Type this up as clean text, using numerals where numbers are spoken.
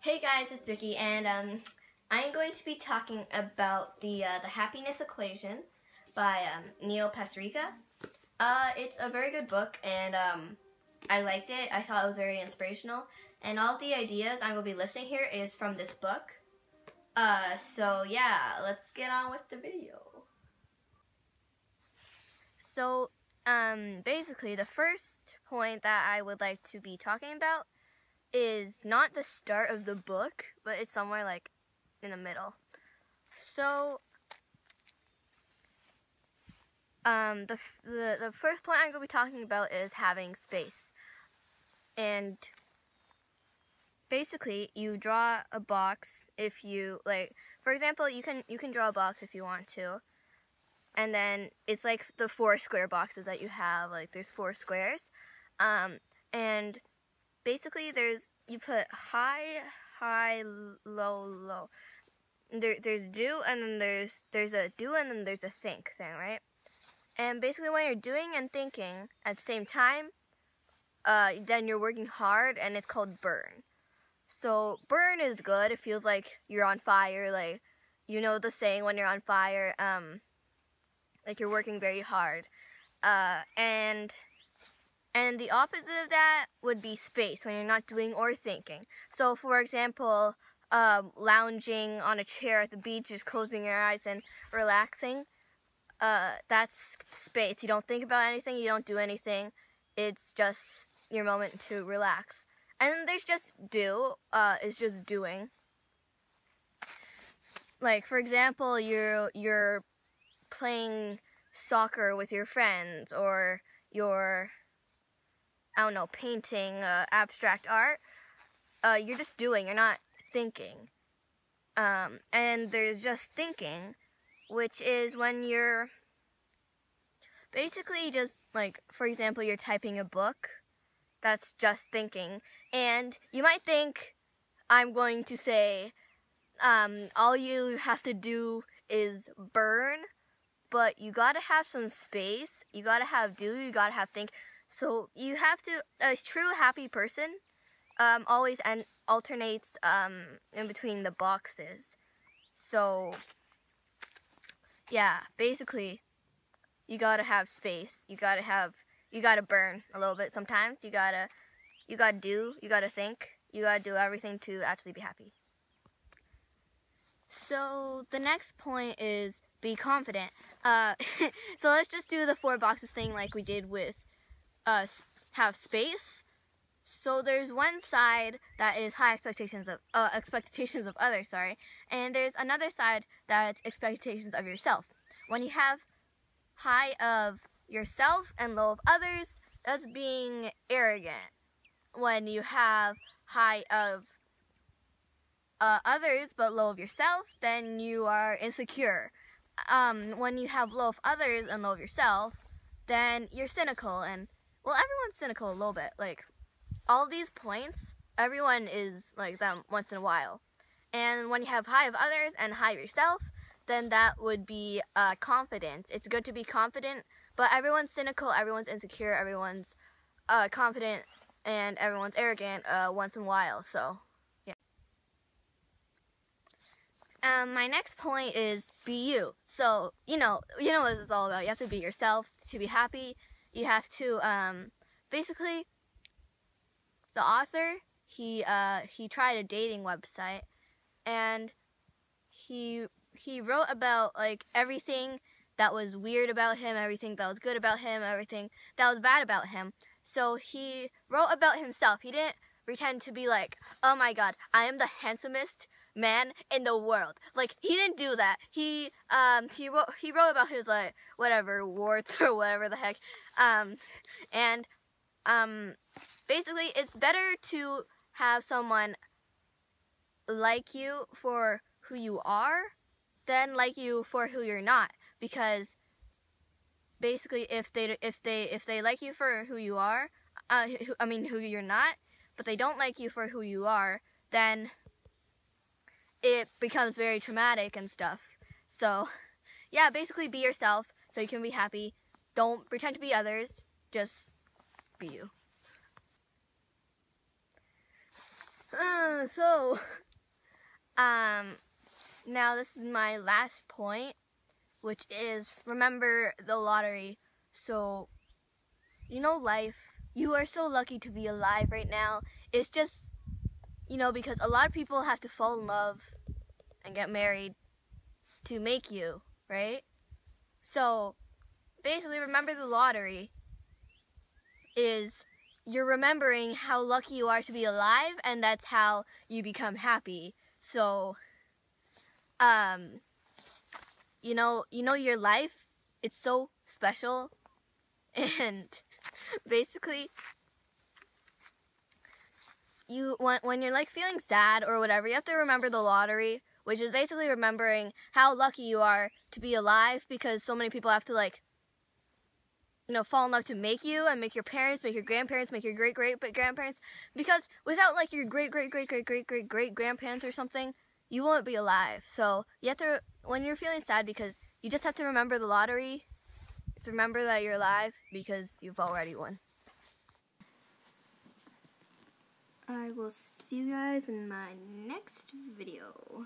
Hey guys, it's Vicky, and I'm going to be talking about the Happiness Equation by Neil Pasricha. It's a very good book, and I liked it. I thought it was very inspirational, and all of the ideas I'm going to be listing here is from this book. So yeah, let's get on with the video. So, basically, the first point that I would like to be talking about is not the start of the book, but it's somewhere like in the middle. So the first point I'm going to be talking about is having space. And basically you draw a box if you like, for example, you can draw a box if you want to. And then it's like the 4 square boxes that you have, like there's 4 squares. And basically you put high, low, low. There's do, and then there's a do, and then there's a think thing, right? And basically when you're doing and thinking at the same time, then you're working hard, and it's called burn. So burn is good. It feels like you're on fire, like, you know the saying, when you're on fire, like you're working very hard. And the opposite of that would be space, when you're not doing or thinking. So for example, lounging on a chair at the beach, just closing your eyes and relaxing, that's space. You don't think about anything, you don't do anything. It's just your moment to relax. And then there's just do, it's just doing. Like for example, you're playing soccer with your friends, or you're, I don't know, painting abstract art. You're just doing, you're not thinking. And there's just thinking, which is when you're basically just, like, for example, you're typing a book. That's just thinking. And you might think I'm going to say, all you have to do is burn, but you gotta have some space, you gotta have do, you gotta have think. So you have to, a true happy person always alternates in between the boxes. So yeah, basically you gotta have space, you gotta burn a little bit sometimes, you gotta do, you gotta think, you gotta do everything to actually be happy. So the next point is be confident. So let's just do the 4 boxes thing like we did with have space. So there's one side that is high expectations of others, sorry, and there's another side that's expectations of yourself. When you have high of yourself and low of others, that's being arrogant. When you have high of others but low of yourself, then you are insecure. When you have low of others and low of yourself, then you're cynical. And well, everyone's cynical a little bit. Like, all these points, everyone is like that once in a while. And when you have high of others and high of yourself, then that would be confidence. It's good to be confident, but everyone's cynical, everyone's insecure, everyone's confident, and everyone's arrogant once in a while. So yeah. My next point is be you. So you know what this is all about. You have to be yourself to be happy. You have to basically, the author, he tried a dating website, and he wrote about like everything that was weird about him, everything that was good about him, everything that was bad about him. So he wrote about himself. He didn't pretend to be like, oh my god, I am the handsomest man in the world. Like, he didn't do that. He wrote about his, like, whatever, warts or whatever the heck. And basically it's better to have someone like you for who you are than like you for who you're not, because basically if they like you for who you are, who you're not, but they don't like you for who you are, then it becomes very traumatic and stuff. So yeah, basically be yourself so you can be happy. Don't pretend to be others, just be you. Now this is my last point, which is remember the lottery. So, life, you are so lucky to be alive right now. It's just, because a lot of people have to fall in love and get married to make you, right? So, basically, remember the lottery is you're remembering how lucky you are to be alive, and that's how you become happy. So, your life, it's so special, and basically, when you're like feeling sad or whatever, you have to remember the lottery, which is basically remembering how lucky you are to be alive, because so many people have to fall in love to make you and make your parents, make your grandparents, make your great-great-grandparents, because without like your great-great-great-great-great-great-grandparents or something, you won't be alive. So you have to, when you're feeling sad, because you just have to remember the lottery, you have to remember that you're alive because you've already won. I will see you guys in my next video.